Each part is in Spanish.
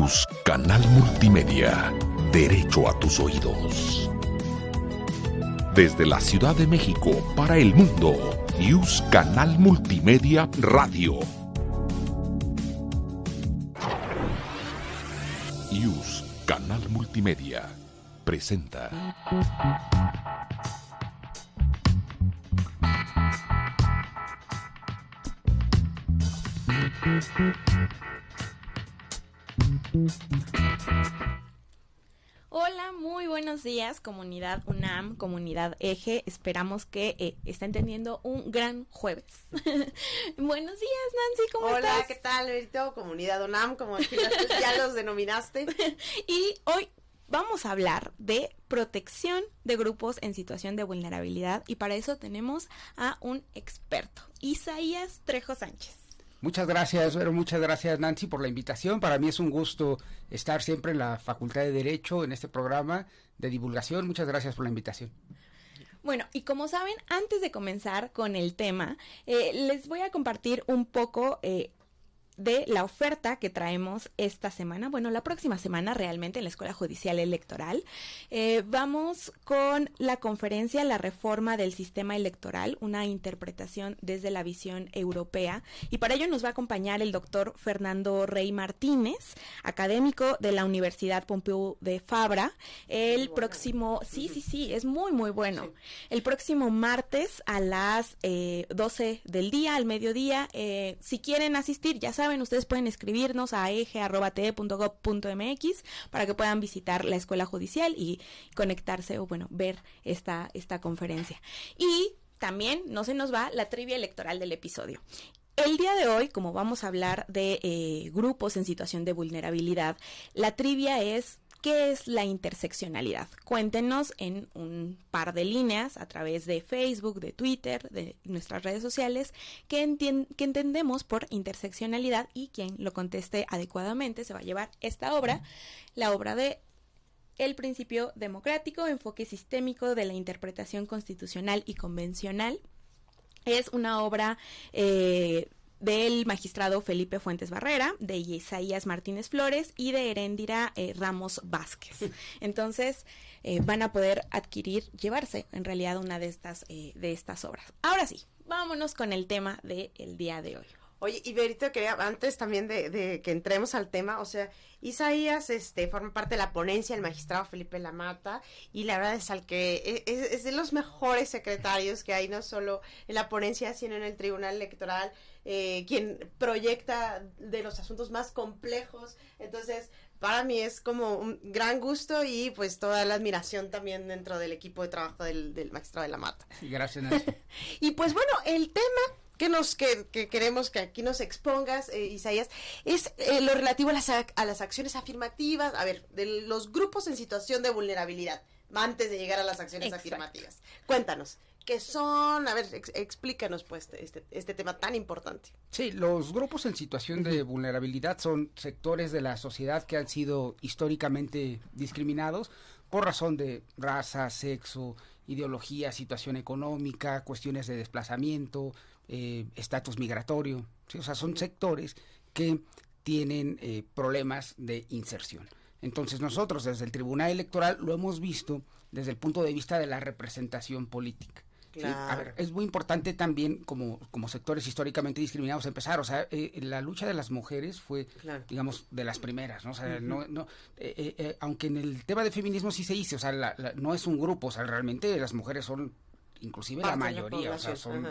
News Canal Multimedia. Derecho a tus oídos. Desde la Ciudad de México para el mundo, News Canal Multimedia Radio. News Canal Multimedia presenta. Hola, muy buenos días, comunidad UNAM, comunidad Eje. Esperamos que estén teniendo un gran jueves. Buenos días, Nancy, ¿cómo estás? Hola, ¿qué tal, Berito? Comunidad UNAM, como ya los denominaste. Y hoy vamos a hablar de protección de grupos en situación de vulnerabilidad, y para eso tenemos a un experto, Isaías Trejo Sánchez. Muchas gracias, Vero, muchas gracias, Nancy, por la invitación. Para mí es un gusto estar siempre en la Facultad de Derecho, en este programa de divulgación. Muchas gracias por la invitación. Bueno, y como saben, antes de comenzar con el tema, les voy a compartir un poco de la oferta que traemos esta semana, bueno, la próxima semana realmente en la Escuela Judicial Electoral. Vamos con la conferencia La Reforma del Sistema Electoral, una interpretación desde la visión europea, y para ello nos va a acompañar el doctor Fernando Rey Martínez, académico de la Universidad Pompeu de Fabra, el próximo, sí, es muy bueno, sí. El próximo martes a las 12 del día, al mediodía. Si quieren asistir, ya saben, ustedes pueden escribirnos a eje@te.gov.mx para que puedan visitar la Escuela Judicial y conectarse o, bueno, ver esta conferencia. Y también no se nos va la trivia electoral del episodio. El día de hoy, como vamos a hablar de grupos en situación de vulnerabilidad, la trivia es: ¿qué es la interseccionalidad? Cuéntenos en un par de líneas a través de Facebook, de Twitter, de nuestras redes sociales, qué entendemos por interseccionalidad, y quien lo conteste adecuadamente se va a llevar esta obra, la obra de El Principio Democrático, enfoque sistémico de la interpretación constitucional y convencional. Es una obra del magistrado Felipe Fuentes Barrera, de Isaías Martínez Flores y de Heréndira Ramos Vázquez. Entonces van a poder llevarse en realidad una de estas obras. Ahora sí, vámonos con el tema del día de hoy. Oye, y Berito, quería, antes también de que entremos al tema, o sea, Isaías forma parte de la ponencia del magistrado Felipe Lamata, y la verdad es es de los mejores secretarios que hay, no solo en la ponencia, sino en el Tribunal Electoral, quien proyecta de los asuntos más complejos. Entonces, para mí es como un gran gusto y pues toda la admiración también dentro del equipo de trabajo del magistrado de Lamata. Gracias, Nancy. Y pues bueno, el tema que queremos que aquí nos expongas, Isaías, es lo relativo a las acciones afirmativas, a ver, de los grupos en situación de vulnerabilidad, antes de llegar a las acciones afirmativas. Cuéntanos, ¿qué son? A ver, explícanos pues este tema tan importante. Sí, los grupos en situación de vulnerabilidad son sectores de la sociedad que han sido históricamente discriminados por razón de raza, sexo, ideología, situación económica, cuestiones de desplazamiento, estatus migratorio, ¿sí? O sea, son sectores que tienen problemas de inserción. Entonces nosotros desde el Tribunal Electoral lo hemos visto desde el punto de vista de la representación política. Claro. ¿Sí? A ver, es muy importante también como sectores históricamente discriminados empezar, o sea, la lucha de las mujeres fue, claro, digamos, de las primeras, ¿no? O sea, aunque en el tema de feminismo sí se dice, o sea, no es un grupo, o sea, realmente las mujeres son inclusive la mayoría, o sea, son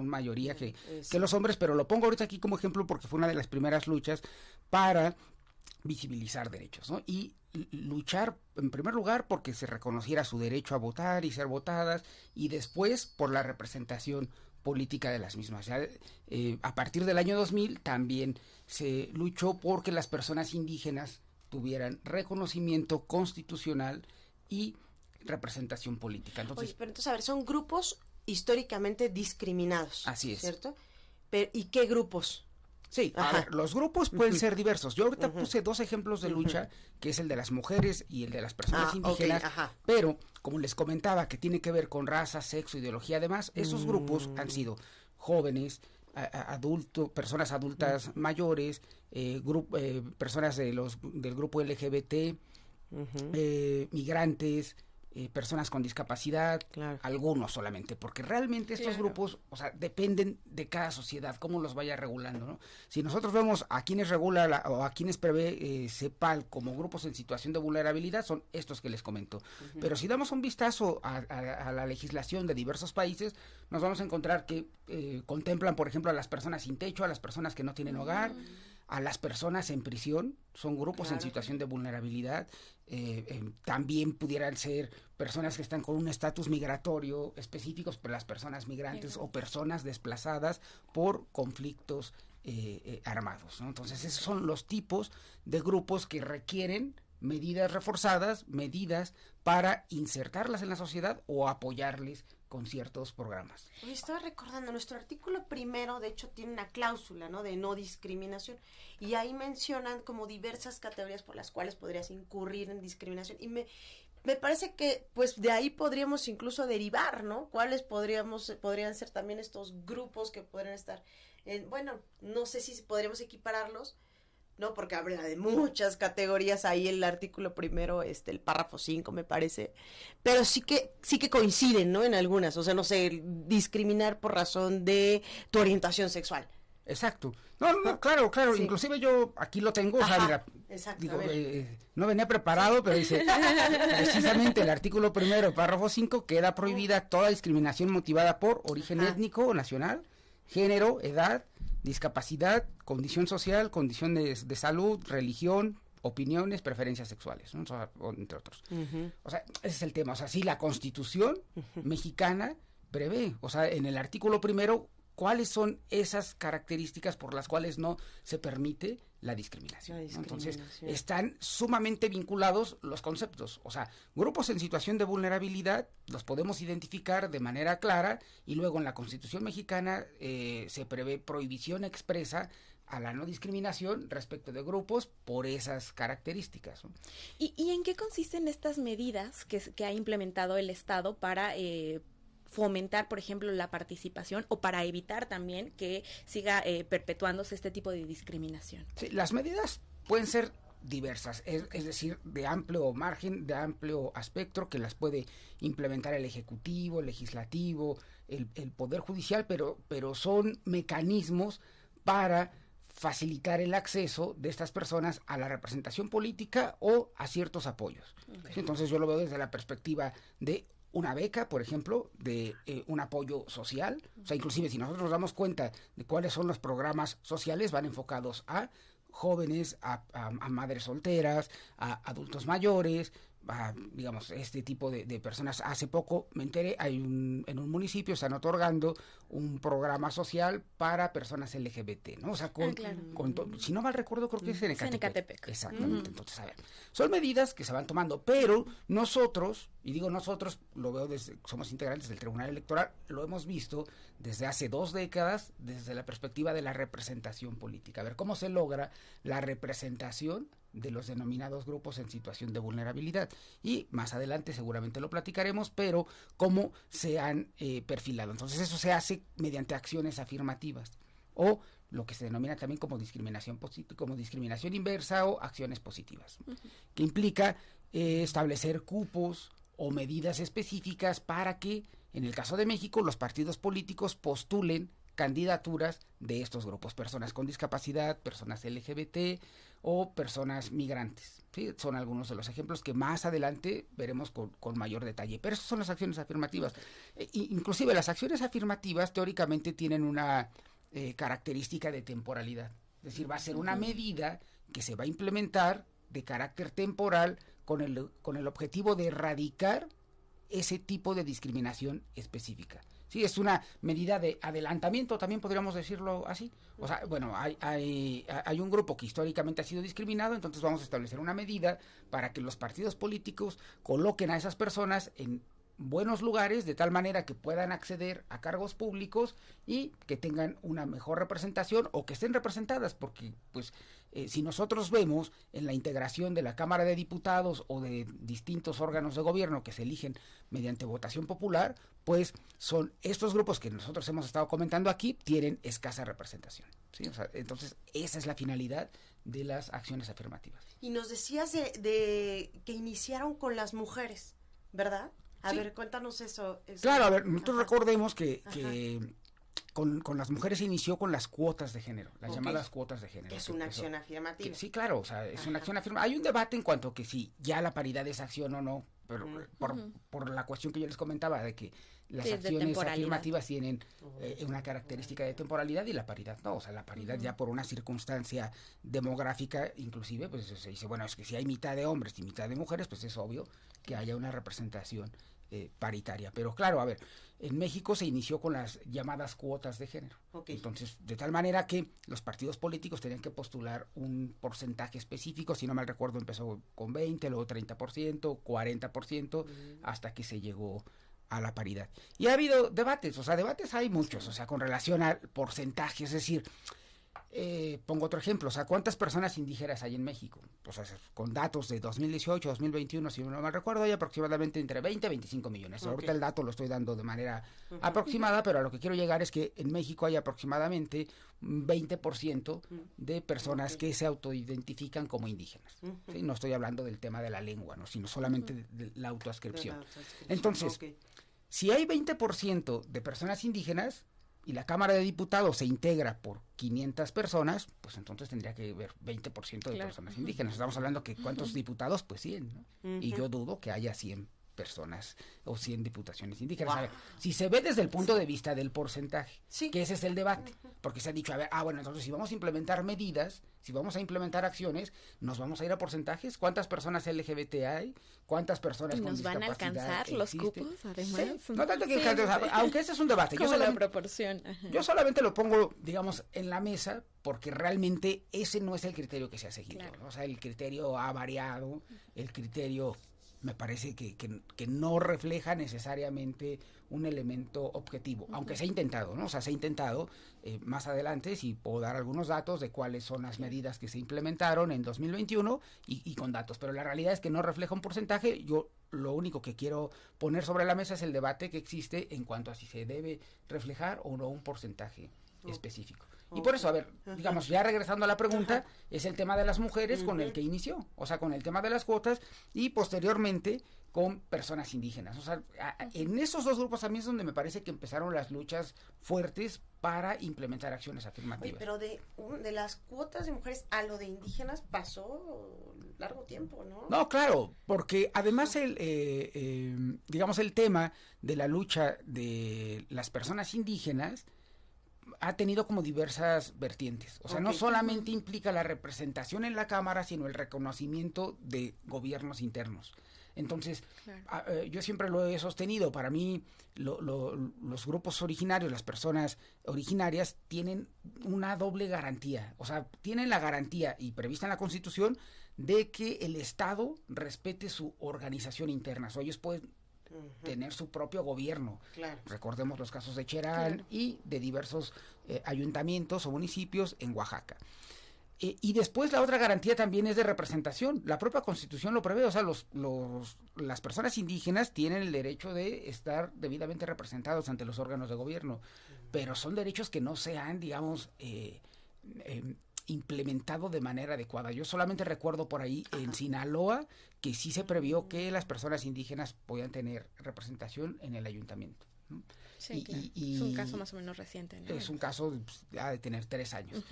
mayoría que los hombres, pero lo pongo ahorita aquí como ejemplo porque fue una de las primeras luchas para visibilizar derechos, ¿no? Y luchar en primer lugar porque se reconociera su derecho a votar y ser votadas, y después por la representación política de las mismas. O sea, a partir del año 2000 también se luchó porque las personas indígenas tuvieran reconocimiento constitucional y representación política. Entonces, oye, pero entonces, a ver, son grupos históricamente discriminados. Así es. ¿Cierto? Pero, ¿y qué grupos? Sí, a ver, los grupos pueden ser diversos. Yo ahorita puse dos ejemplos de lucha, que es el de las mujeres y el de las personas indígenas, pero como les comentaba, que tiene que ver con raza, sexo, ideología, además, esos grupos han sido jóvenes, personas adultas mayores, personas del grupo LGBT, migrantes, personas con discapacidad, Claro. algunos solamente, porque realmente estos grupos, o sea, dependen de cada sociedad, cómo los vaya regulando, ¿no? Si nosotros vemos a quienes regula o a quienes prevé CEPAL como grupos en situación de vulnerabilidad, son estos que les comento. Pero si damos un vistazo a la legislación de diversos países, nos vamos a encontrar que contemplan, por ejemplo, a las personas sin techo, a las personas que no tienen hogar, a las personas en prisión, son grupos en situación de vulnerabilidad. También pudieran ser personas que están con un estatus migratorio específicos, pero las personas migrantes o personas desplazadas por conflictos armados, ¿no? Entonces esos son los tipos de grupos que requieren medidas reforzadas, medidas para insertarlas en la sociedad o apoyarles con ciertos programas. Oye, estaba recordando, nuestro artículo primero, de hecho, tiene una cláusula, ¿no?, de no discriminación, y ahí mencionan como diversas categorías por las cuales podrías incurrir en discriminación, y me parece que, pues, de ahí podríamos incluso derivar, ¿no?, cuáles podrían ser también estos grupos que podrían estar, bueno, no sé si podríamos equipararlos, ¿no? Porque habla de muchas categorías ahí el artículo primero, el párrafo 5 me parece, pero sí que coinciden, ¿no? En algunas, o sea, no sé, discriminar por razón de tu orientación sexual. Exacto. No, claro, sí. Inclusive yo aquí lo tengo, o sea, mira, exacto, digo, no venía preparado, pero dice, precisamente el artículo primero, párrafo 5, queda prohibida toda discriminación motivada por origen étnico o nacional, género, edad, discapacidad, condición social, condiciones de salud, religión, opiniones, preferencias sexuales, ¿no? O sea, entre otros. O sea, ese es el tema. O sea, sí, la Constitución mexicana prevé, o sea, en el artículo primero, cuáles son esas características por las cuales no se permite la discriminación, ¿no? Entonces, están sumamente vinculados los conceptos. O sea, grupos en situación de vulnerabilidad los podemos identificar de manera clara, y luego en la Constitución mexicana se prevé prohibición expresa a la no discriminación respecto de grupos por esas características, ¿no? ¿Y en qué consisten estas medidas que ha implementado el Estado para fomentar, por ejemplo, la participación, o para evitar también que siga perpetuándose este tipo de discriminación? Sí, las medidas pueden ser diversas, es decir, de amplio margen, de amplio espectro, que las puede implementar el Ejecutivo, el Legislativo, el Poder Judicial, pero son mecanismos para facilitar el acceso de estas personas a la representación política o a ciertos apoyos. Okay. Entonces yo lo veo desde la perspectiva de una beca, por ejemplo, de un apoyo social. O sea, inclusive si nosotros nos damos cuenta de cuáles son los programas sociales, van enfocados a jóvenes, a madres solteras, a adultos mayores, a, digamos, este tipo de personas. Hace poco me enteré, en un municipio están otorgando un programa social para personas LGBT, ¿no? O sea, si no mal recuerdo, creo que es en Ecatepec. Exactamente. Entonces, a ver, son medidas que se van tomando, pero nosotros, y digo nosotros, lo veo somos integrantes del Tribunal Electoral, lo hemos visto desde hace 2 décadas, desde la perspectiva de la representación política. A ver, ¿cómo se logra la representación de los denominados grupos en situación de vulnerabilidad? Y más adelante seguramente lo platicaremos, pero cómo se han perfilado. Entonces eso se hace mediante acciones afirmativas, o lo que se denomina también como discriminación inversa o acciones positivas, que implica establecer cupos o medidas específicas para que, en el caso de México, los partidos políticos postulen candidaturas de estos grupos, personas con discapacidad, personas LGBT o personas migrantes, ¿sí? Son algunos de los ejemplos que más adelante veremos con mayor detalle, pero esas son las acciones afirmativas. Inclusive las acciones afirmativas teóricamente tienen una característica de temporalidad, es decir, va a ser una medida que se va a implementar de carácter temporal con el objetivo de erradicar ese tipo de discriminación específica. Sí, es una medida de adelantamiento, también podríamos decirlo así. O sea, bueno, hay un grupo que históricamente ha sido discriminado, entonces vamos a establecer una medida para que los partidos políticos coloquen a esas personas en buenos lugares, de tal manera que puedan acceder a cargos públicos y que tengan una mejor representación, o que estén representadas, porque pues si nosotros vemos en la integración de la Cámara de Diputados o de distintos órganos de gobierno que se eligen mediante votación popular, pues son estos grupos que nosotros hemos estado comentando aquí, tienen escasa representación. ¿sí? O sea, entonces, esa es la finalidad de las acciones afirmativas. Y nos decías de que iniciaron con las mujeres, ¿verdad? A ver, cuéntanos eso. Claro, a ver, nosotros recordemos que con las mujeres se inició con las cuotas de género, las llamadas cuotas de género. Que es una acción afirmativa. Sí, claro, o sea, es una acción afirmativa. Hay un debate en cuanto a que si ya la paridad es acción o no, pero por la cuestión que yo les comentaba de que las acciones afirmativas tienen una característica de temporalidad y la paridad no, o sea, la paridad ya por una circunstancia demográfica inclusive, pues se dice, bueno, es que si hay mitad de hombres y mitad de mujeres, pues es obvio que haya una representación paritaria. Pero claro, a ver, en México se inició con las llamadas cuotas de género. Entonces, de tal manera que los partidos políticos tenían que postular un porcentaje específico, si no mal recuerdo empezó con 20, luego 30%, 40%, hasta que se llegó a la paridad. Y ha habido debates, o sea, debates hay muchos, o sea, con relación al porcentaje, es decir, pongo otro ejemplo, o sea, ¿cuántas personas indígenas hay en México? O sea, con datos de 2018, 2021, si no mal recuerdo, hay aproximadamente entre 20 y 25 millones. Ahorita el dato lo estoy dando de manera aproximada, pero a lo que quiero llegar es que en México hay aproximadamente 20% de personas que se autoidentifican como indígenas. ¿Sí? No estoy hablando del tema de la lengua, ¿no? Sino solamente de la autoascripción. Entonces, si hay 20% de personas indígenas, y la Cámara de Diputados se integra por 500 personas, pues entonces tendría que haber 20% de personas indígenas. Estamos hablando que ¿cuántos diputados? Pues 100, ¿no? Y yo dudo que haya 100 personas o 100 diputaciones indígenas. A ver, si se ve desde el punto de vista del porcentaje, que ese es el debate, porque se ha dicho, a ver, bueno, entonces si vamos a implementar medidas, si vamos a implementar acciones, nos vamos a ir a porcentajes. ¿Cuántas personas LGBT hay? ¿Cuántas personas con discapacidad? ¿Nos van a alcanzar los cupos, además? Sí, no tanto que aunque ese es un debate. ¿Cómo la proporción? Yo solamente lo pongo, digamos, en la mesa, porque realmente ese no es el criterio que se ha seguido. Claro. O sea, el criterio ha variado, el criterio me parece que no refleja necesariamente un elemento objetivo, aunque se ha intentado, ¿no? O sea, se ha intentado, más adelante, si puedo dar algunos datos de cuáles son las medidas que se implementaron en 2021 y con datos, pero la realidad es que no refleja un porcentaje. Yo lo único que quiero poner sobre la mesa es el debate que existe en cuanto a si se debe reflejar o no un porcentaje específico. Y por eso, a ver, digamos, ya regresando a la pregunta, es el tema de las mujeres con el que inició, o sea, con el tema de las cuotas y posteriormente con personas indígenas. O sea, en esos dos grupos a mí es donde me parece que empezaron las luchas fuertes para implementar acciones afirmativas. Oye, pero de las cuotas de mujeres a lo de indígenas pasó largo tiempo, ¿no? No, claro, porque además digamos, el tema de la lucha de las personas indígenas ha tenido como diversas vertientes. O sea, no solamente implica la representación en la Cámara, sino el reconocimiento de gobiernos internos. Entonces, yo siempre lo he sostenido. Para mí, los grupos originarios, las personas originarias, tienen una doble garantía. O sea, tienen la garantía, y prevista en la Constitución, de que el Estado respete su organización interna. O sea, ellos pueden tener su propio gobierno. Claro. Recordemos los casos de Cherán y de diversos ayuntamientos o municipios en Oaxaca. Y después la otra garantía también es de representación. La propia Constitución lo prevé, o sea, las personas indígenas tienen el derecho de estar debidamente representados ante los órganos de gobierno, pero son derechos que no se han, digamos, implementado de manera adecuada. Yo solamente recuerdo por ahí en Sinaloa que sí se previó que las personas indígenas podían tener representación en el ayuntamiento, ¿no? Sí, claro. Es un caso más o menos reciente, ¿no? Es un caso de tener 3 años.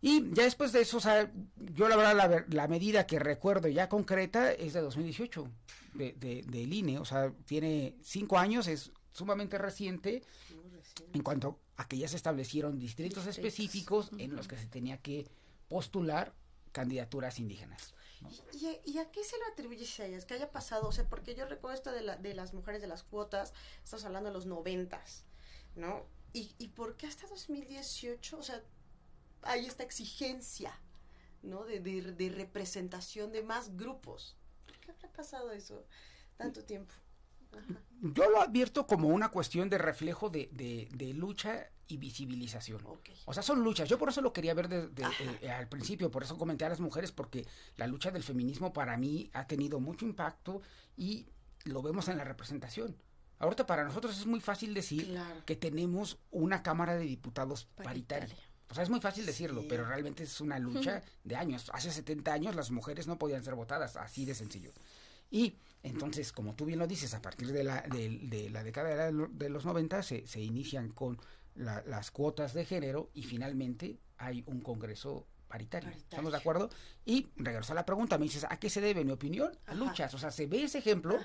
Y ya después de eso, o sea, yo la verdad la medida que recuerdo ya concreta es de 2018 del INE, o sea, tiene 5 años, es sumamente reciente en cuanto a que ya se establecieron distritos específicos en los que se tenía que postular candidaturas indígenas, ¿no? ¿Y a qué se lo atribuyes a ellas? ¿Qué haya pasado? O sea, porque yo recuerdo esto de las mujeres de las cuotas, estamos hablando de los 90s, ¿no? ¿Y por qué hasta 2018? O sea, hay esta exigencia, ¿no? De representación de más grupos. ¿Por qué habrá pasado eso tanto tiempo? Ajá. Yo lo advierto como una cuestión de reflejo de lucha y visibilización. O sea, son luchas. Yo por eso lo quería ver al principio, por eso comenté a las mujeres, porque la lucha del feminismo para mí ha tenido mucho impacto y lo vemos en la representación. Ahorita para nosotros es muy fácil decir que tenemos una Cámara de Diputados paritaria. O sea, es muy fácil decirlo, pero realmente es una lucha de años. Hace 70 años las mujeres no podían ser votadas, así de sencillo. Y entonces, como tú bien lo dices, a partir de la década de los 90 se inician con las cuotas de género y finalmente hay un congreso paritario. ¿Estamos de acuerdo? Y regreso a la pregunta, me dices, ¿a qué se debe? Mi opinión, a luchas. O sea, se ve ese ejemplo,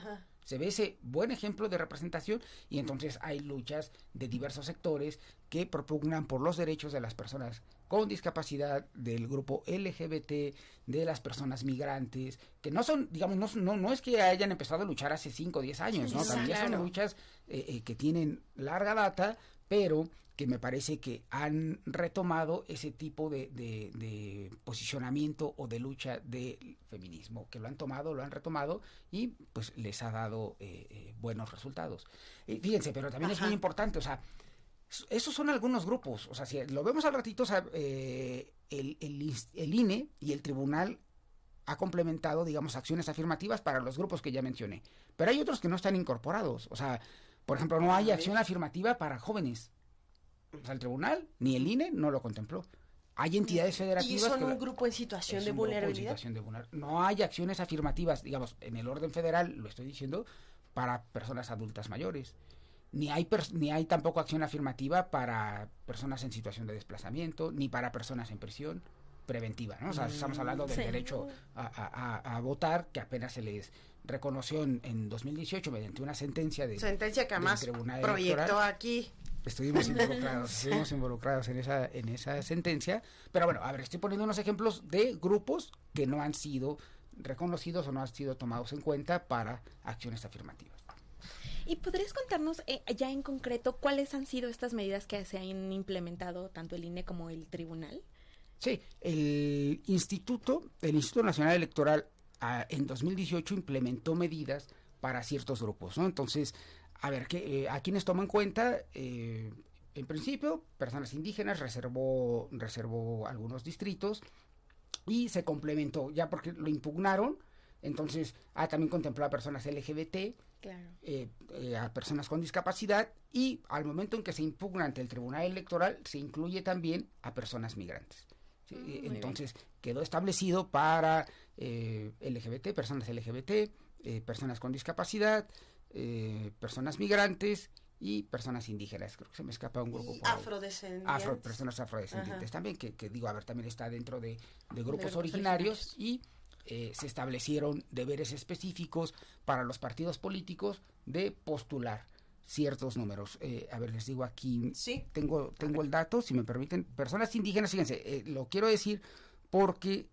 se ve ese buen ejemplo de representación y entonces hay luchas de diversos sectores que propugnan por los derechos de las personas con discapacidad, del grupo LGBT, de las personas migrantes, que no son, digamos, no es que hayan empezado a luchar hace 5 o 10 años, ¿no? También son luchas que tienen larga data, pero que me parece que han retomado ese tipo de posicionamiento o de lucha del feminismo, que lo han retomado y pues les ha dado buenos resultados. Fíjense, pero también es muy importante, o sea, esos son algunos grupos, o sea, si lo vemos al ratito, o sea, el INE y el tribunal ha complementado, digamos, acciones afirmativas para los grupos que ya mencioné, pero hay otros que no están incorporados, o sea, por ejemplo, no hay acción afirmativa para jóvenes. O sea, el tribunal ni el INE no lo contempló. Hay entidades federativas. ¿Y son un grupo en situación de vulnerabilidad? No hay acciones afirmativas, digamos, en el orden federal, lo estoy diciendo, para personas adultas mayores. Ni hay tampoco acción afirmativa para personas en situación de desplazamiento, ni para personas en prisión preventiva, ¿no? O sea, estamos hablando del derecho a votar, que apenas se les reconoció en 2018 mediante una sentencia que además proyectó aquí. Estuvimos involucrados en esa sentencia, pero bueno, a ver, estoy poniendo unos ejemplos de grupos que no han sido reconocidos o no han sido tomados en cuenta para acciones afirmativas. ¿Y podrías contarnos ya en concreto cuáles han sido estas medidas que se han implementado tanto el INE como el tribunal? Sí, el Instituto Nacional Electoral en 2018 implementó medidas para ciertos grupos, ¿no? Entonces, a ver, ¿a quiénes toman cuenta? En principio, personas indígenas, reservó algunos distritos y se complementó, ya porque lo impugnaron, entonces también contempló a personas LGBT, claro. A personas con discapacidad y al momento en que se impugna ante el Tribunal Electoral se incluye también a personas migrantes. ¿Sí? Entonces quedó establecido para personas LGBT, personas con discapacidad, personas migrantes y personas indígenas. Creo que se me escapa un grupo. Afrodescendientes. Personas afrodescendientes también, que digo, a ver, también está dentro de grupos originarios y se establecieron deberes específicos para los partidos políticos de postular ciertos números. A ver, les digo aquí, ¿sí? tengo el dato, si me permiten. Personas indígenas, fíjense, lo quiero decir porque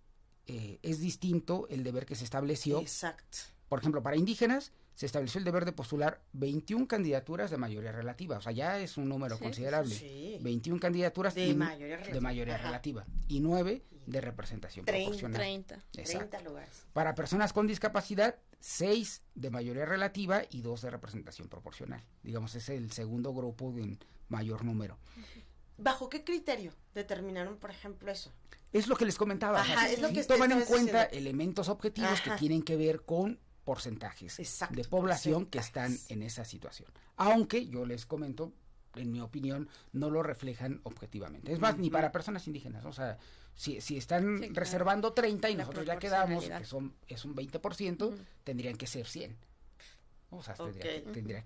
es distinto el deber que se estableció. Exacto. Por ejemplo, para indígenas se estableció el deber de postular 21 candidaturas de mayoría relativa, o sea, ya es un número considerable. Sí. 21 candidaturas de mayoría relativa y 9 de representación proporcional. 30 lugares. Para personas con discapacidad, 6 de mayoría relativa y 2 de representación proporcional. Digamos, es el segundo grupo de mayor número. ¿Bajo qué criterio determinaron, por ejemplo, eso? Es lo que les comentaba. Ajá, es lo que toman en cuenta elementos objetivos que tienen que ver con porcentajes de población que están en esa situación. Aunque yo les comento, en mi opinión, no lo reflejan objetivamente. Es más, ni para personas indígenas. O sea, si están reservando 30 y nosotros ya quedamos, que es un 20%, tendrían que ser 100. O sea, tendrían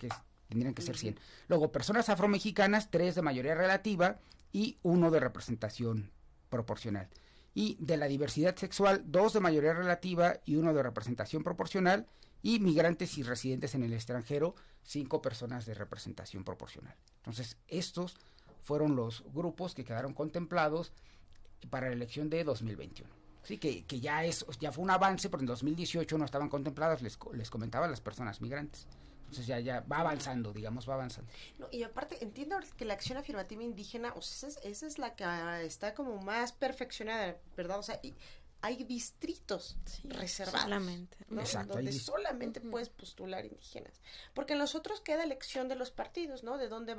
que ser 100. Luego, personas afromexicanas, 3 de mayoría relativa y 1 de representación proporcional. Y de la diversidad sexual, 2 de mayoría relativa y 1 de representación proporcional, y migrantes y residentes en el extranjero, 5 personas de representación proporcional. Entonces, estos fueron los grupos que quedaron contemplados para la elección de 2021. Sí, que ya fue un avance, porque en 2018 no estaban contempladas, les comentaba, las personas migrantes. Entonces ya va avanzando, digamos, va avanzando. No, y aparte, entiendo que la acción afirmativa indígena, o sea, esa es la que está como más perfeccionada, ¿verdad? O sea, hay distritos reservados. Solamente. ¿no? Exacto. Donde solamente puedes postular indígenas. Porque en los otros queda elección de los partidos, ¿no? De dónde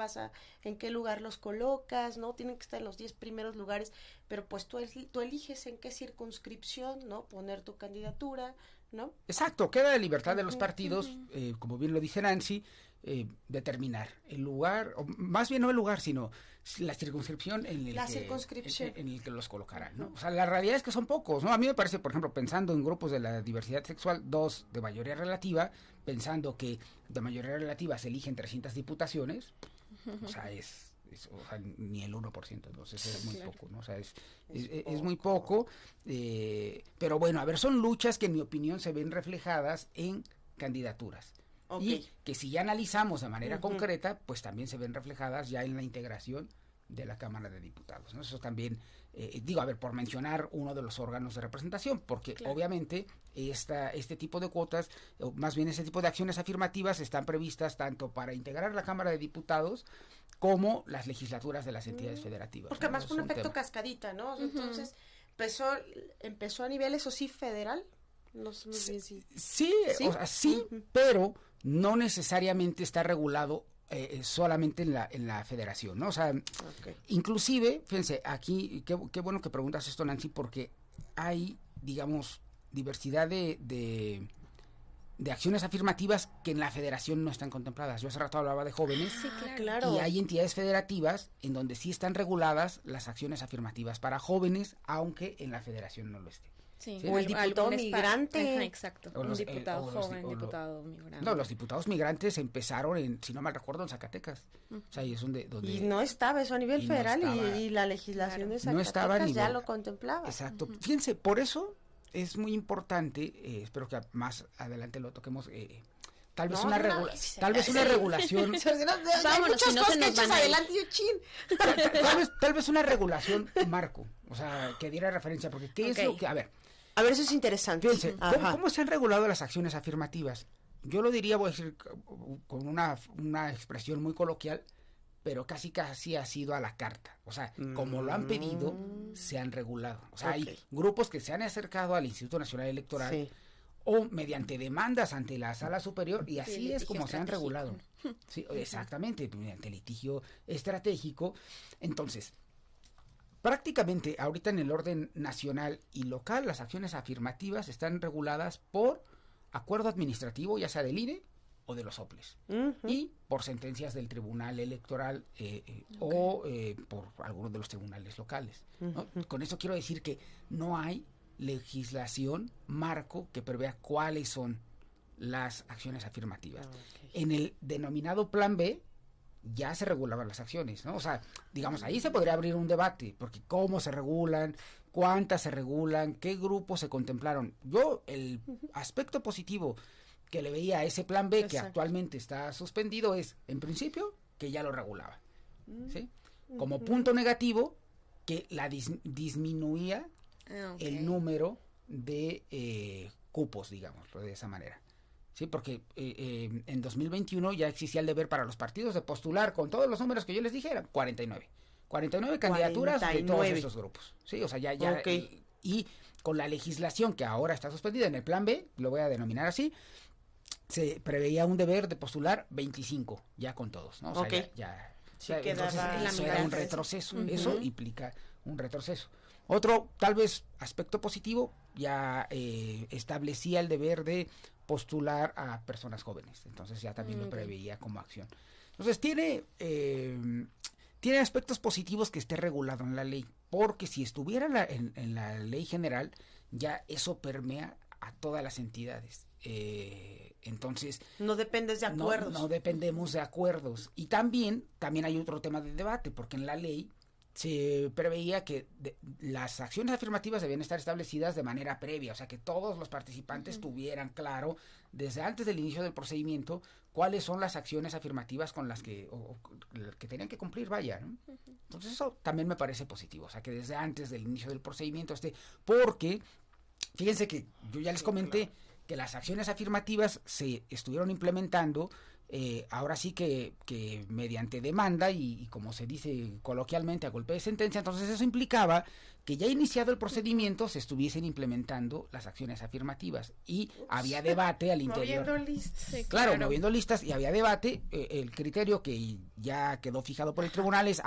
en qué lugar los colocas, ¿no? Tienen que estar en los 10 primeros lugares, pero pues tú eliges en qué circunscripción, ¿no? Poner tu candidatura, ¿no? Exacto, queda de libertad de los partidos, como bien lo dice Nancy, determinar el lugar, o más bien no el lugar, sino la circunscripción en el que los colocarán, ¿no? O sea, la realidad es que son pocos, ¿no? A mí me parece, por ejemplo, pensando en grupos de la diversidad sexual, 2 de mayoría relativa, pensando que de mayoría relativa se eligen 300 diputaciones, o sea, o sea, ni el 1%, entonces es muy poco, ¿no? O sea, es muy poco, pero bueno, a ver, son luchas que en mi opinión se ven reflejadas en candidaturas. Okay. Y que si ya analizamos de manera concreta, pues también se ven reflejadas ya en la integración de la Cámara de Diputados, ¿no? Eso también, digo, a ver, por mencionar uno de los órganos de representación, porque obviamente este tipo de cuotas, o más bien ese tipo de acciones afirmativas están previstas tanto para integrar la Cámara de Diputados como las legislaturas de las entidades federativas. Porque además fue un efecto cascadita, ¿no? Entonces empezó a nivel, eso sí, federal. No sé muy bien si... Sí, o sea, sí, pero no necesariamente está regulado solamente en la federación, ¿no? O sea, inclusive, fíjense, aquí, qué bueno que preguntas esto, Nancy, porque hay, digamos, diversidad de acciones afirmativas que en la federación no están contempladas. Yo hace rato hablaba de jóvenes, sí, claro. Y hay entidades federativas en donde sí están reguladas las acciones afirmativas para jóvenes, aunque en la federación no lo esté. Sí, o el diputado migrante. Exacto, un diputado joven, diputado migrante. No, los diputados migrantes empezaron si no mal recuerdo, en Zacatecas. O sea, y es donde y no estaba eso a nivel federal, y la legislación de Zacatecas no estaba ya lo contemplaba. Exacto. Fíjense, por eso es muy importante, espero que más adelante lo toquemos, tal vez una regulación. Vámonos, si no se nos van adelante, yo chin. Tal vez una regulación marco, o sea, que diera referencia, porque ¿qué es lo que, a ver, eso es interesante. Fíjense, ¿cómo se han regulado las acciones afirmativas? Yo lo diría, voy a decir con una expresión muy coloquial, pero casi ha sido a la carta. O sea, como lo han pedido, se han regulado. O sea, hay grupos que se han acercado al Instituto Nacional Electoral o mediante demandas ante la Sala Superior, y así es como se han regulado. Sí, exactamente, mediante litigio estratégico. Entonces, prácticamente ahorita en el orden nacional y local, las acciones afirmativas están reguladas por acuerdo administrativo, ya sea del INE o de los OPLES, y por sentencias del Tribunal Electoral o por algunos de los tribunales locales, ¿no? Con eso quiero decir que no hay legislación marco que prevea cuáles son las acciones afirmativas. En el denominado Plan B ya se regulaban las acciones, ¿no? O sea, digamos, ahí se podría abrir un debate, porque cómo se regulan, cuántas se regulan, qué grupos se contemplaron. Yo, el aspecto positivo que le veía a ese Plan B, que actualmente está suspendido, es, en principio, que ya lo regulaba, ¿sí? Como punto negativo, que la disminuía el número de cupos, digámoslo de esa manera. Sí, porque en 2021 ya existía el deber para los partidos de postular con todos los números que yo les dije, eran 49 candidaturas de todos esos grupos. Sí, o sea, ya y con la legislación que ahora está suspendida en el Plan B, lo voy a denominar así, se preveía un deber de postular 25 ya con todos, ¿no? O sea, entonces eso era un retroceso, eso implica un retroceso. Otro, tal vez, aspecto positivo, ya establecía el deber de postular a personas jóvenes, entonces ya también lo preveía como acción. Entonces tiene aspectos positivos que esté regulado en la ley, porque si estuviera en la ley general, ya eso permea a todas las entidades. Entonces no dependes de acuerdos. No dependemos de acuerdos. Y también hay otro tema de debate, porque en la ley se preveía que las acciones afirmativas debían estar establecidas de manera previa, o sea, que todos los participantes tuvieran claro, desde antes del inicio del procedimiento, cuáles son las acciones afirmativas con las que tenían que cumplir, vaya, ¿no? Entonces eso también me parece positivo, o sea, que desde antes del inicio del procedimiento porque, fíjense que yo ya les comenté que las acciones afirmativas se estuvieron implementando ahora sí que mediante demanda y como se dice coloquialmente a golpe de sentencia. Entonces eso implicaba que ya iniciado el procedimiento se estuviesen implementando las acciones afirmativas y había debate al interior. Moviendo listas. Sí, claro, moviendo listas y había debate. El criterio que ya quedó fijado por el tribunal es,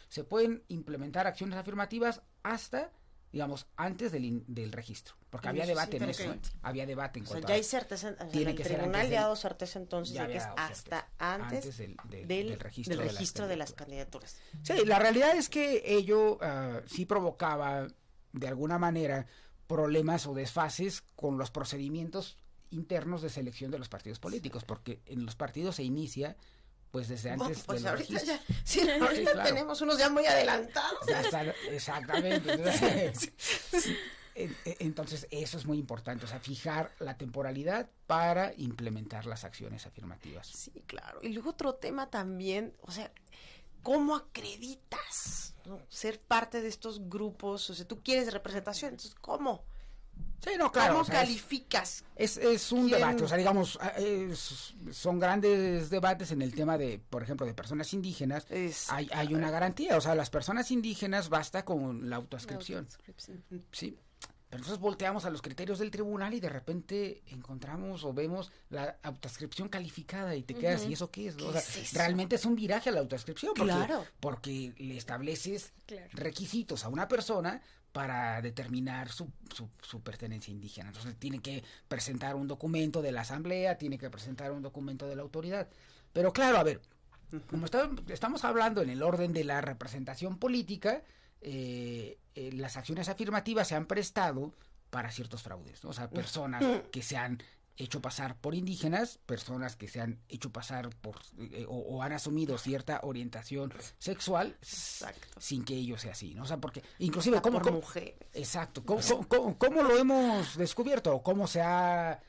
se pueden implementar acciones afirmativas hasta digamos, antes del registro, porque había debate en eso, había debate en cuanto ya hay certeza, el tribunal ya ha dado certeza entonces de que es hasta antes del registro de las candidaturas. Sí, la realidad es que ello sí provocaba, de alguna manera, problemas o desfases con los procedimientos internos de selección de los partidos políticos, porque en los partidos se inicia pues desde antes pues del ahorita registro. ahorita claro. Tenemos unos ya muy adelantados. Ya está, exactamente. Entonces eso es muy importante, o sea, fijar la temporalidad para implementar las acciones afirmativas. Sí, claro. Y luego otro tema también, o sea, ¿cómo acreditas, ¿no?, ser parte de estos grupos? O sea, tú quieres representación, entonces ¿cómo? Sí, no, claro. ¿Cómo calificas? Es un debate, o sea, digamos, son grandes debates en el tema de, por ejemplo, de personas indígenas. Hay una garantía, o sea, las personas indígenas basta con la autoascripción. Sí. Pero entonces volteamos a los criterios del tribunal y de repente encontramos o vemos la autoascripción calificada y te quedas, ¿y eso qué es? O sea, realmente es un viraje a la autoascripción porque le estableces requisitos a una persona para determinar su pertenencia indígena. Entonces tiene que presentar un documento de la asamblea, tiene que presentar un documento de la autoridad. Pero claro, a ver, como estamos hablando en el orden de la representación política, las acciones afirmativas se han prestado para ciertos fraudes, ¿no? O sea, personas que se han hecho pasar por indígenas, personas que se han hecho pasar por o han asumido cierta orientación sexual sin que ello sea así, ¿no? O sea, porque inclusive ¿cómo lo hemos descubierto o cómo se ha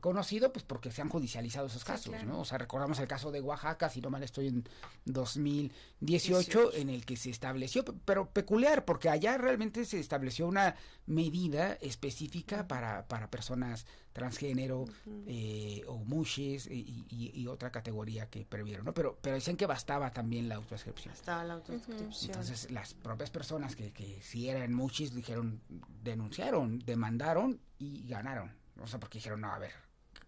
conocido? Pues porque se han judicializado esos casos, claro, ¿no? O sea, recordamos el caso de Oaxaca, si no mal estoy, en 2018, en el que se estableció, pero peculiar, porque allá realmente se estableció una medida específica para personas transgénero, o muxes y otra categoría que previeron, ¿no? Pero dicen que bastaba también la autoascripción. Bastaba la autoascripción. Entonces, las propias personas que si eran muxes denunciaron, demandaron y ganaron. O sea, porque dijeron, no, a ver,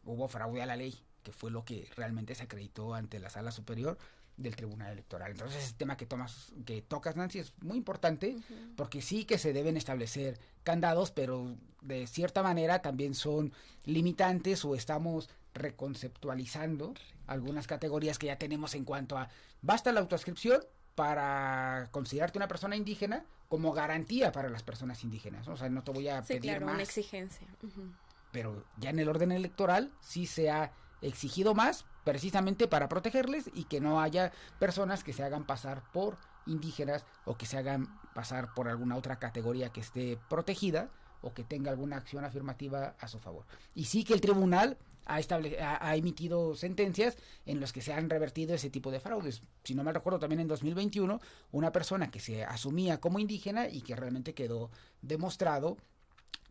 hubo fraude a la ley, que fue lo que realmente se acreditó ante la Sala Superior del Tribunal Electoral. Entonces, ese tema que tocas, Nancy, es muy importante, porque sí que se deben establecer candados, pero de cierta manera también son limitantes o estamos reconceptualizando algunas categorías que ya tenemos en cuanto a, basta la autoascripción para considerarte una persona indígena como garantía para las personas indígenas, ¿no? O sea, no te voy a pedir más. Una exigencia. Pero ya en el orden electoral sí se ha exigido más, precisamente para protegerles y que no haya personas que se hagan pasar por indígenas o que se hagan pasar por alguna otra categoría que esté protegida o que tenga alguna acción afirmativa a su favor. Y sí que el tribunal ha emitido sentencias en las que se han revertido ese tipo de fraudes. Si no mal recuerdo, también en 2021, una persona que se asumía como indígena y que realmente quedó demostrado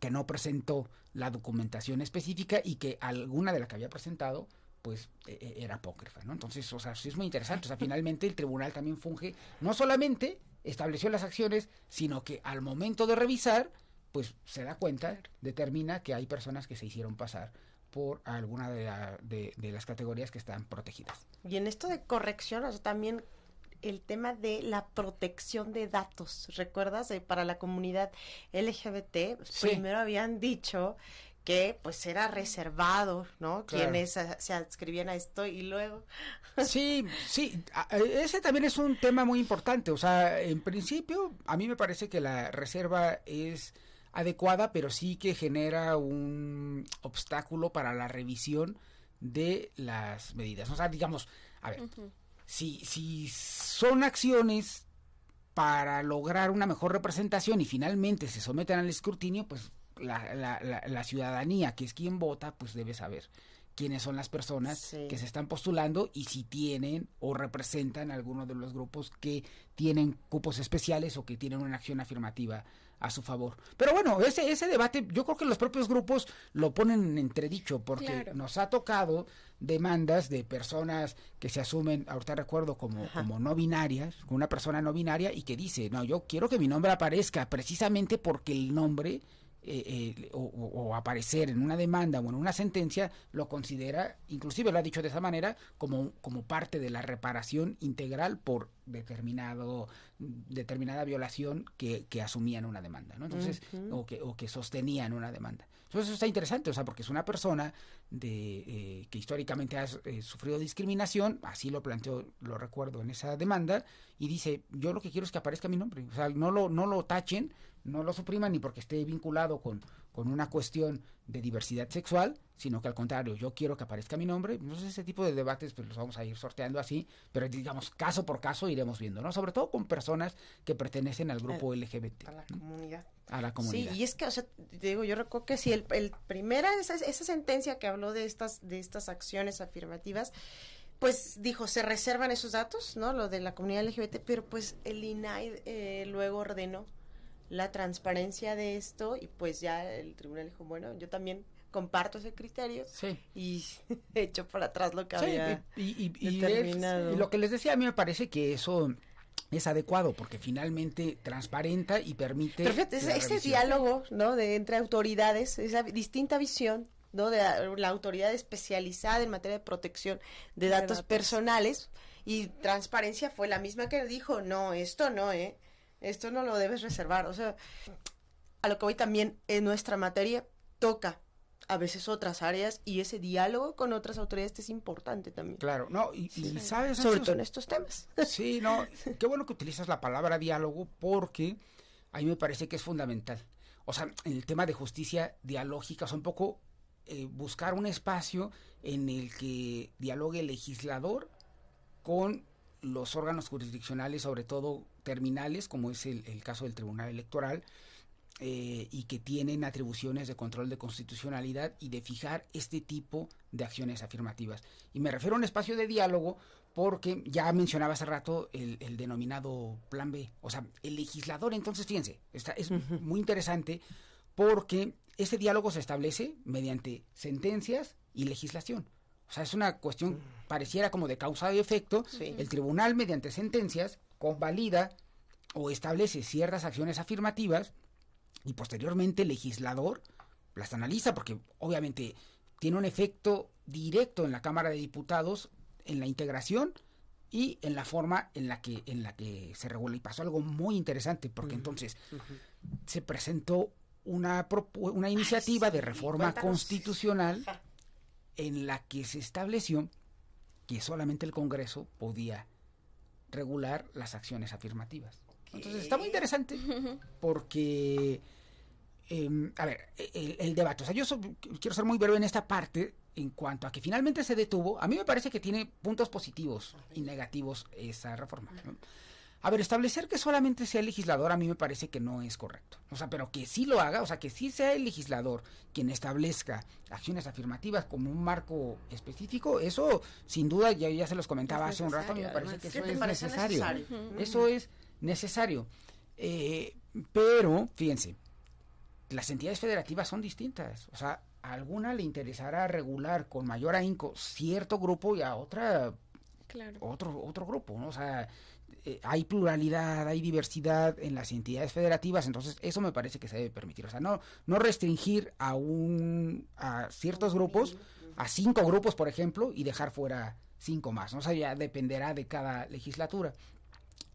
que no presentó la documentación específica y que alguna de la que había presentado pues era apócrifa, ¿no? Entonces, o sea, sí es muy interesante. O sea, finalmente el tribunal también funge, no solamente estableció las acciones, sino que al momento de revisar, pues se da cuenta, determina que hay personas que se hicieron pasar por alguna de las categorías que están protegidas. Y en esto de corrección, o sea, también el tema de la protección de datos, ¿recuerdas? Para la comunidad LGBT, sí. Primero habían dicho que pues era reservado, ¿no? Claro. Quienes se adscribían a esto y luego... Sí, ese también es un tema muy importante, o sea, en principio a mí me parece que la reserva es adecuada, pero sí que genera un obstáculo para la revisión de las medidas. O sea, digamos, a ver, si son acciones para lograr una mejor representación y finalmente se someten al escrutinio, pues la ciudadanía, que es quien vota, pues debe saber quiénes son las personas que se están postulando y si tienen o representan alguno de los grupos que tienen cupos especiales o que tienen una acción afirmativa a su favor. Pero bueno, ese debate yo creo que los propios grupos lo ponen en entredicho porque nos ha tocado demandas de personas que se asumen, ahorita recuerdo, como no binarias, como una persona no binaria y que dice, no, yo quiero que mi nombre aparezca precisamente porque el nombre o aparecer en una demanda o en una sentencia lo considera, inclusive lo ha dicho de esa manera, como parte de la reparación integral por determinada violación que asumían una demanda, ¿no? Entonces, o que sostenían una demanda. Entonces eso está interesante, o sea, porque es una persona que históricamente ha sufrido discriminación, así lo planteó, lo recuerdo, en esa demanda, y dice, yo lo que quiero es que aparezca mi nombre, o sea, no lo tachen, no lo supriman ni porque esté vinculado con una cuestión de diversidad sexual, sino que al contrario, yo quiero que aparezca mi nombre. Entonces ese tipo de debates pues los vamos a ir sorteando así, pero digamos caso por caso iremos viendo, ¿no? Sobre todo con personas que pertenecen al grupo LGBT. A la comunidad. A la comunidad. Sí, y es que, o sea, te digo, yo recuerdo que sí, esa sentencia que habló de estas acciones afirmativas, pues dijo, se reservan esos datos, ¿no? Lo de la comunidad LGBT, pero pues el INAI luego ordenó la transparencia de esto y pues ya el tribunal dijo, bueno, yo también comparto ese criterio y he hecho para atrás lo que había determinado. Y lo que les decía, a mí me parece que eso es adecuado porque finalmente transparenta y permite. Pero fíjate, ese diálogo, ¿no? Entre autoridades, esa distinta visión, ¿no? De la autoridad especializada en materia de protección de datos personales y transparencia fue la misma que dijo, no, esto no, esto no lo debes reservar. O sea, a lo que hoy también en nuestra materia toca a veces otras áreas y ese diálogo con otras autoridades es importante también. Claro, no, y sabes, sobre todo en estos temas. Sí, no, qué bueno que utilizas la palabra diálogo porque a mí me parece que es fundamental. O sea, en el tema de justicia dialógica, o sea, un poco buscar un espacio en el que dialogue el legislador con los órganos jurisdiccionales, sobre todo terminales, como es el caso del Tribunal Electoral, y que tienen atribuciones de control de constitucionalidad y de fijar este tipo de acciones afirmativas. Y me refiero a un espacio de diálogo porque ya mencionaba hace rato el denominado Plan B. O sea, el legislador, entonces, fíjense, es muy interesante porque ese diálogo se establece mediante sentencias y legislación. O sea, es una cuestión, pareciera como de causa y efecto. Sí. El tribunal, mediante sentencias, convalida o establece ciertas acciones afirmativas y posteriormente el legislador las analiza porque obviamente tiene un efecto directo en la Cámara de Diputados en la integración y en la forma en la que se regula. Y pasó algo muy interesante porque entonces se presentó una iniciativa de reforma constitucional en la que se estableció que solamente el Congreso podía regular las acciones afirmativas. Entonces está muy interesante porque, a ver, el debate, o sea, yo quiero ser muy breve en esta parte en cuanto a que finalmente se detuvo. A mí me parece que tiene puntos positivos y negativos esa reforma, ¿no? A ver, establecer que solamente sea el legislador a mí me parece que no es correcto. O sea, pero que sí lo haga, o sea, que sí sea el legislador quien establezca acciones afirmativas como un marco específico, eso sin duda ya se los comentaba hace un rato, a mí me parece que eso es necesario. Eso es necesario. Pero, fíjense, las entidades federativas son distintas. O sea, a alguna le interesará regular con mayor ahínco cierto grupo y a otra otro grupo, ¿no? O sea, hay pluralidad, hay diversidad en las entidades federativas, entonces eso me parece que se debe permitir. O sea, no restringir a ciertos grupos, a 5 grupos, por ejemplo, y dejar fuera 5 más, ¿no? O sea, ya dependerá de cada legislatura.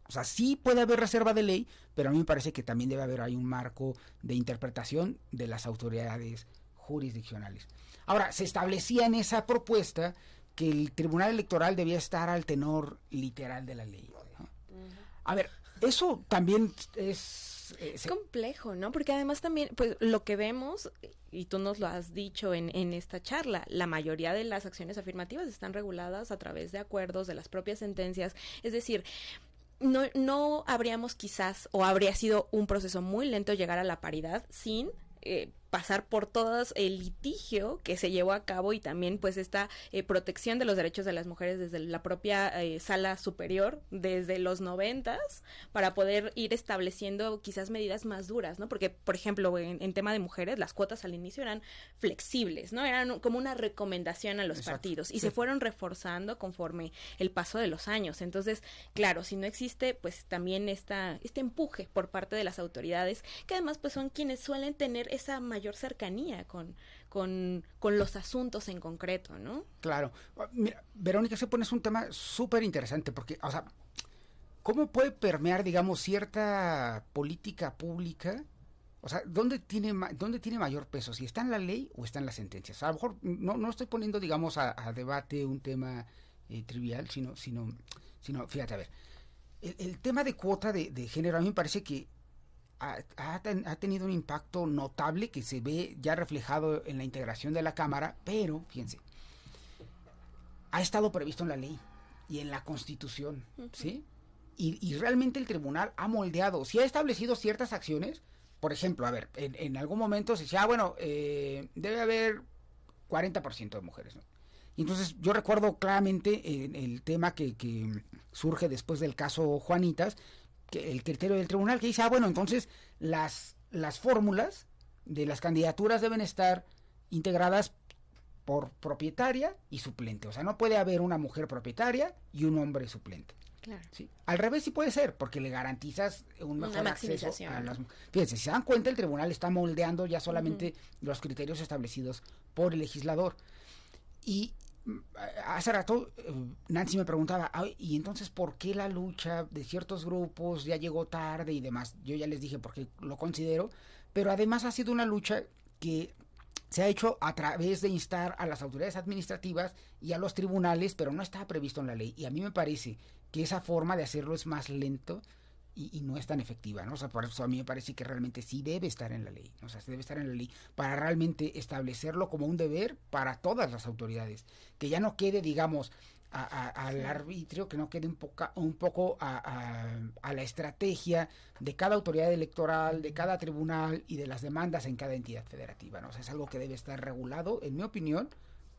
O sea, sí puede haber reserva de ley, pero a mí me parece que también debe haber ahí un marco de interpretación de las autoridades jurisdiccionales. Ahora, se establecía en esa propuesta que el Tribunal Electoral debía estar al tenor literal de la ley, ¿no? A ver, eso también es complejo, ¿no? Porque además también, pues lo que vemos, y tú nos lo has dicho en esta charla, la mayoría de las acciones afirmativas están reguladas a través de acuerdos, de las propias sentencias, es decir, no habríamos quizás, o habría sido un proceso muy lento llegar a la paridad sin pasar por todo el litigio que se llevó a cabo y también pues esta protección de los derechos de las mujeres desde la propia sala superior desde los 90s para poder ir estableciendo quizás medidas más duras, ¿no? Porque, por ejemplo, en tema de mujeres, las cuotas al inicio eran flexibles, ¿no? Eran como una recomendación a los partidos y se fueron reforzando conforme el paso de los años. Entonces, claro, si no existe pues también este empuje por parte de las autoridades, que además pues son quienes suelen tener esa mayor cercanía con los asuntos en concreto, ¿no? Claro. Mira, Verónica, se pones un tema súper interesante porque, o sea, ¿cómo puede permear, digamos, cierta política pública? O sea, ¿dónde tiene mayor peso? ¿Si está en la ley o está en las sentencias? A lo mejor no estoy poniendo, digamos, a debate un tema trivial, sino, fíjate, a ver, el tema de cuota de género a mí me parece que ha tenido un impacto notable que se ve ya reflejado en la integración de la Cámara, pero, fíjense, ha estado previsto en la ley y en la Constitución, ¿sí? Y realmente el tribunal ha moldeado, sí ha establecido ciertas acciones. Por ejemplo, a ver, en algún momento se decía, debe haber 40% de mujeres, ¿no? Y entonces yo recuerdo claramente el tema que surge después del caso Juanitas, que el criterio del tribunal que dice, entonces las fórmulas de las candidaturas deben estar integradas por propietaria y suplente. O sea, no puede haber una mujer propietaria y un hombre suplente. Claro. ¿Sí? Al revés sí puede ser, porque le garantizas un mejor acceso a las... Fíjense, si se dan cuenta, el tribunal está moldeando ya solamente los criterios establecidos por el legislador. Y hace rato Nancy me preguntaba, ¿y entonces por qué la lucha de ciertos grupos ya llegó tarde y demás? Yo ya les dije por qué lo considero, pero además ha sido una lucha que se ha hecho a través de instar a las autoridades administrativas y a los tribunales, pero no está previsto en la ley. Y a mí me parece que esa forma de hacerlo es más lento y no es tan efectiva, ¿no? O sea, por eso a mí me parece que realmente sí debe estar en la ley, o sea, se debe estar en la ley para realmente establecerlo como un deber para todas las autoridades, que ya no quede, digamos, al arbitrio, que no quede un poco a la estrategia de cada autoridad electoral, de cada tribunal y de las demandas en cada entidad federativa, ¿no? O sea, es algo que debe estar regulado, en mi opinión,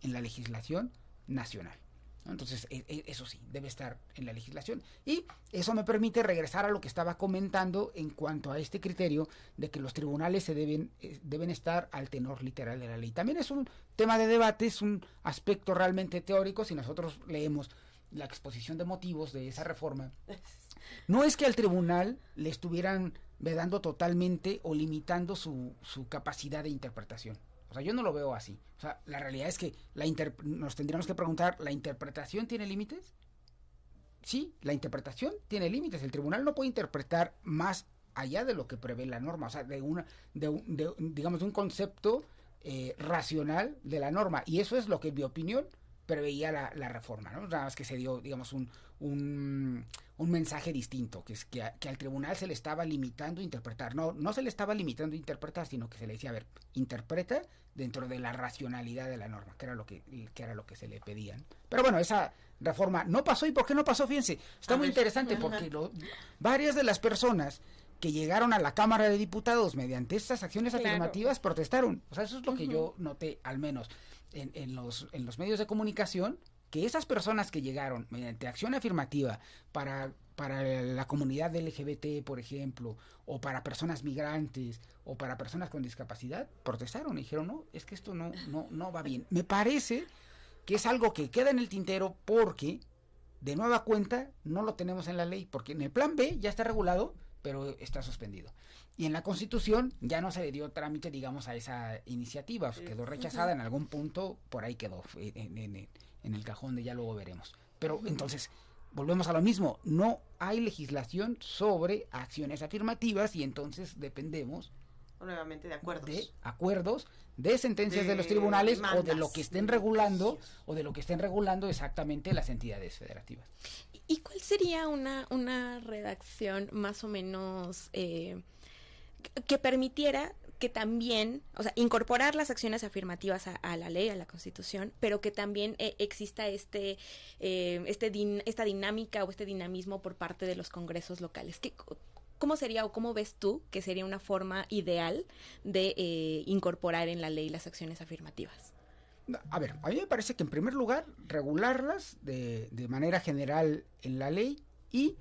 en la legislación nacional. Entonces, eso sí, debe estar en la legislación. Y eso me permite regresar a lo que estaba comentando en cuanto a este criterio de que los tribunales deben estar al tenor literal de la ley. También es un tema de debate, es un aspecto realmente teórico. Si nosotros leemos la exposición de motivos de esa reforma, no es que al tribunal le estuvieran vedando totalmente o limitando su capacidad de interpretación. O sea, yo no lo veo así. O sea, la realidad es que nos tendríamos que preguntar, ¿la interpretación tiene límites? Sí, la interpretación tiene límites. El tribunal no puede interpretar más allá de lo que prevé la norma. O sea, digamos, de un concepto racional de la norma. Y eso es lo que, en mi opinión, preveía la reforma, ¿no? Nada más que se dio, digamos, un mensaje distinto, que es que al tribunal se le estaba limitando a interpretar. No se le estaba limitando a interpretar, sino que se le decía, a ver, interpreta dentro de la racionalidad de la norma, que era lo que se le pedían. Pero bueno, esa reforma no pasó. ¿Y por qué no pasó? Fíjense, está muy interesante porque varias de las personas que llegaron a la Cámara de Diputados mediante estas acciones afirmativas protestaron. O sea, eso es lo que yo noté, al menos en los medios de comunicación, que esas personas que llegaron mediante acción afirmativa para la comunidad LGBT, por ejemplo, o para personas migrantes, o para personas con discapacidad, protestaron y dijeron, no, es que esto no va bien. Me parece que es algo que queda en el tintero porque, de nueva cuenta, no lo tenemos en la ley, porque en el plan B ya está regulado, pero está suspendido. Y en la Constitución ya no se le dio trámite, digamos, a esa iniciativa, quedó rechazada en algún punto, por ahí quedó, en el cajón de ya luego veremos. Pero entonces, volvemos a lo mismo, no hay legislación sobre acciones afirmativas y entonces dependemos nuevamente de acuerdos, de sentencias de los tribunales demandas, o de lo que estén regulando, exactamente las entidades federativas. ¿Y cuál sería una redacción más o menos que permitiera que también, o sea, incorporar las acciones afirmativas a la ley, a la Constitución, pero que también exista esta dinámica o este dinamismo por parte de los congresos locales? ¿Cómo sería o cómo ves tú que sería una forma ideal de incorporar en la ley las acciones afirmativas? A ver, a mí me parece que en primer lugar regularlas de manera general en la ley y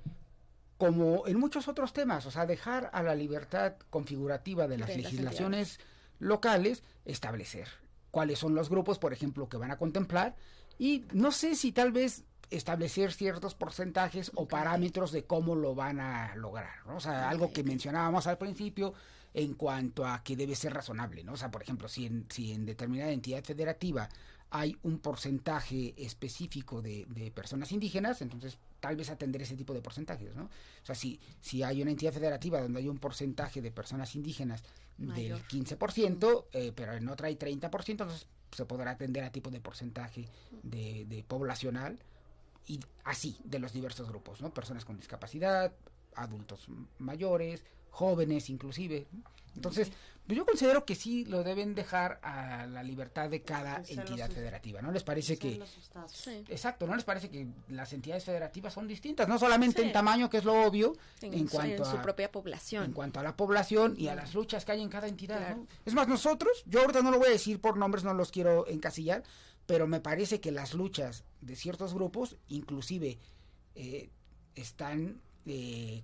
como en muchos otros temas, o sea, dejar a la libertad configurativa de las legislaciones locales establecer cuáles son los grupos, por ejemplo, que van a contemplar y no sé si tal vez establecer ciertos porcentajes o parámetros de cómo lo van a lograr, ¿no? O sea, algo que mencionábamos al principio en cuanto a que debe ser razonable, ¿no? O sea, por ejemplo, si en determinada entidad federativa hay un porcentaje específico de personas indígenas, entonces tal vez atender ese tipo de porcentajes, ¿no? O sea, si hay una entidad federativa donde hay un porcentaje de personas indígenas mayor del 15%, pero en otra hay 30%, entonces se podrá atender a tipo de porcentaje de poblacional y así, de los diversos grupos, ¿no? Personas con discapacidad, adultos mayores, jóvenes inclusive. Entonces, pues yo considero que sí lo deben dejar a la libertad de cada entidad federativa, ¿no les parece que Sí. exacto, no les parece que las entidades federativas son distintas, no solamente Sí. en tamaño, que es lo obvio, en cuanto su a propia población. en cuanto a la población y a las luchas que hay en cada entidad, Claro. ¿no? Es más, nosotros, yo ahorita no lo voy a decir por nombres, no los quiero encasillar, pero me parece que las luchas de ciertos grupos, inclusive, están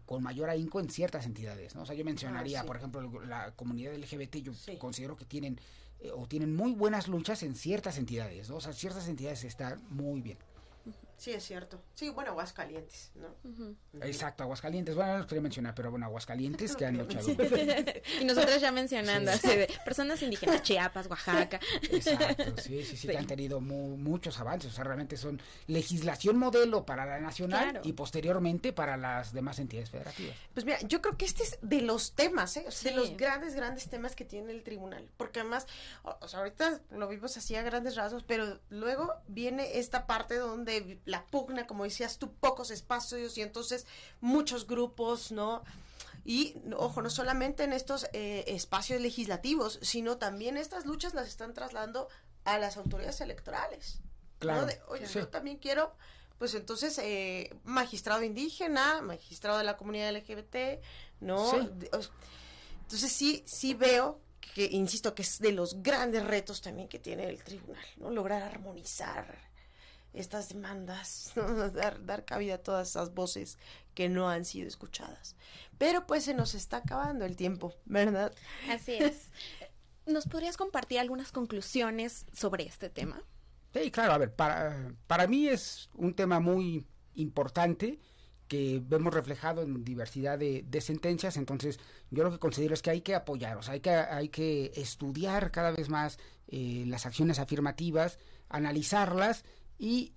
con mayor ahínco en ciertas entidades, ¿no? O sea, yo mencionaría, sí. por ejemplo, la comunidad LGBT, yo Sí. considero que tienen muy buenas luchas en ciertas entidades, ¿no? O sea, ciertas entidades están muy bien. Sí, es cierto. Sí, bueno, Aguascalientes, ¿no? Ujú. Exacto, Aguascalientes, bueno, no los quería mencionar, pero bueno, Aguascalientes que han luchado. Y nosotros ya mencionando, Sí. así de personas indígenas, Chiapas, Oaxaca. Exacto, sí, que han tenido muchos avances, o sea, realmente son legislación modelo para la nacional Claro. y posteriormente para las demás entidades federativas. Pues mira, yo creo que este es de los temas, ¿eh? O sea, Sí. de los grandes temas que tiene el tribunal. Porque además, o sea, ahorita lo vimos así a grandes rasgos, pero luego viene esta parte donde la pugna, como decías tú, pocos espacios y entonces muchos grupos, ¿no? Y, ojo, no solamente en estos espacios legislativos, sino también estas luchas las están trasladando a las autoridades electorales. Claro, ¿no? Oye, sí. yo también quiero, pues entonces, magistrado indígena, magistrado de la comunidad LGBT, ¿no? Sí. Entonces sí veo que, insisto, que es de los grandes retos también que tiene el tribunal, ¿no? Lograr armonizar estas demandas, ¿no? dar cabida a todas esas voces que no han sido escuchadas. Pero pues se nos está acabando el tiempo, ¿verdad? Así es. ¿Nos podrías compartir algunas conclusiones sobre este tema? Sí, claro, a ver, para mí es un tema muy importante que vemos reflejado en diversidad de sentencias, entonces yo lo que considero es que hay que apoyar, o sea, hay que estudiar cada vez más las acciones afirmativas, analizarlas y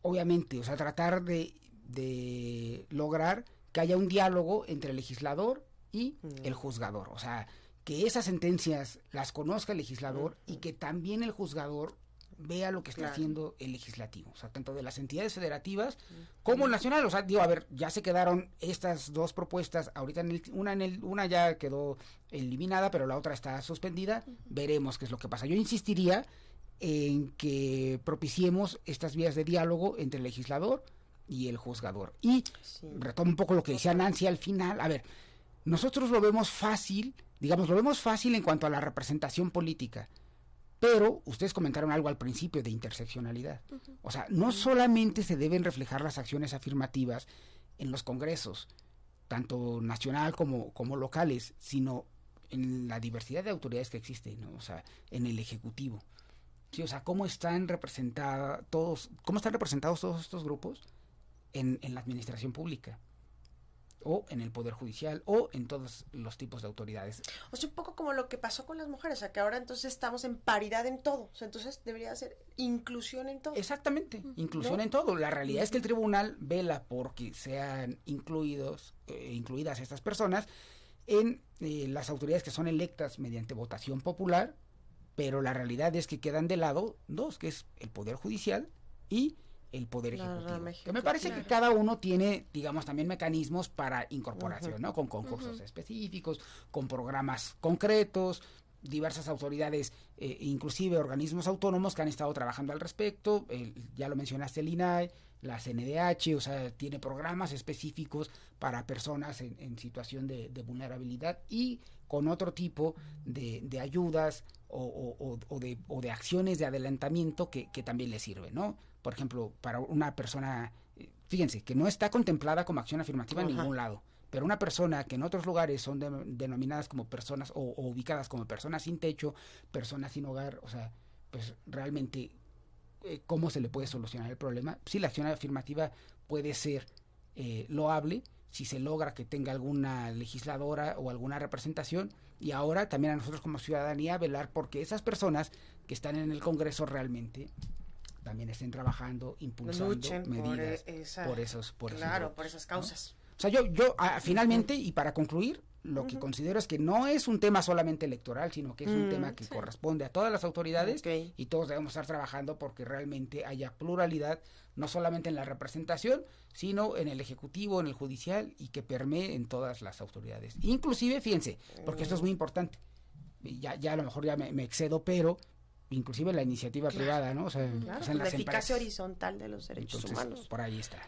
obviamente, o sea, tratar de lograr que haya un diálogo entre el legislador y el juzgador, o sea, que esas sentencias las conozca el legislador y que también el juzgador vea lo que está haciendo el legislativo, o sea, tanto de las entidades federativas como el nacional, o sea, digo, a ver, ya se quedaron estas dos propuestas, ahorita una ya quedó eliminada, pero la otra está suspendida, veremos qué es lo que pasa. Yo insistiría en que propiciemos estas vías de diálogo entre el legislador y el juzgador. Y retomo un poco lo que decía Nancy al final, a ver, nosotros lo vemos fácil, digamos, lo vemos fácil en cuanto a la representación política, pero ustedes comentaron algo al principio de interseccionalidad. O sea, no solamente se deben reflejar las acciones afirmativas en los congresos, tanto nacional como locales, sino en la diversidad de autoridades que existen, ¿no? O sea, en el ejecutivo. Sí, o sea, cómo están representados todos estos grupos en la administración pública, o en el Poder Judicial, o en todos los tipos de autoridades. O sea, un poco como lo que pasó con las mujeres, o sea, que ahora entonces estamos en paridad en todo, o sea, entonces debería ser inclusión en todo. Exactamente, inclusión ¿no? en todo. La realidad es que el tribunal vela porque sean incluidas estas personas en las autoridades que son electas mediante votación popular, pero la realidad es que quedan de lado dos, que es el Poder Judicial y el Poder Ejecutivo. Que me parece que cada uno tiene, digamos, también mecanismos para incorporación, ¿no? Con concursos específicos, con programas concretos, diversas autoridades, inclusive organismos autónomos que han estado trabajando al respecto, ya lo mencionaste, el INAH, la CNDH, o sea, tiene programas específicos para personas en situación de vulnerabilidad y con otro tipo de ayudas o de acciones de adelantamiento que también les sirven, ¿no? Por ejemplo, para una persona, fíjense, que no está contemplada como acción afirmativa en ningún lado, pero una persona que en otros lugares son denominadas como personas o ubicadas como personas sin techo, personas sin hogar, o sea, pues realmente, ¿cómo se le puede solucionar el problema? Sí, la acción afirmativa puede ser loable si se logra que tenga alguna legisladora o alguna representación, y ahora también a nosotros como ciudadanía velar porque esas personas que están en el Congreso realmente también estén trabajando, impulsando medidas por esas causas. ¿no? O sea, yo finalmente, y para concluir, lo que considero es que no es un tema solamente electoral, sino que es un tema que corresponde a todas las autoridades, y todos debemos estar trabajando porque realmente haya pluralidad, no solamente en la representación, sino en el ejecutivo, en el judicial, y que permee en todas las autoridades. Inclusive, fíjense, porque esto es muy importante, ya a lo mejor ya me excedo, pero inclusive la iniciativa privada, ¿no? O sea, pues en la eficacia horizontal de los derechos humanos. Por ahí está.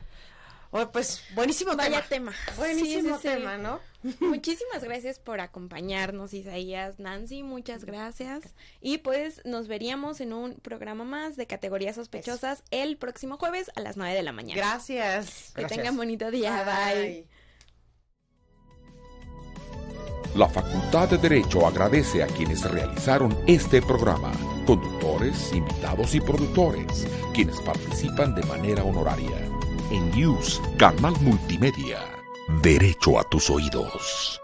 Oh, pues buenísimo tema. Buenísimo tema, ¿no? Muchísimas gracias por acompañarnos, Isaías. Nancy, muchas gracias. Y pues nos veríamos en un programa más de Categorías Sospechosas el próximo jueves a las 9 de la mañana. Gracias. Que tengan bonito día. Bye. La Facultad de Derecho agradece a quienes realizaron este programa, conductores, invitados y productores, quienes participan de manera honoraria. En News, Canal Multimedia. Derecho a tus oídos.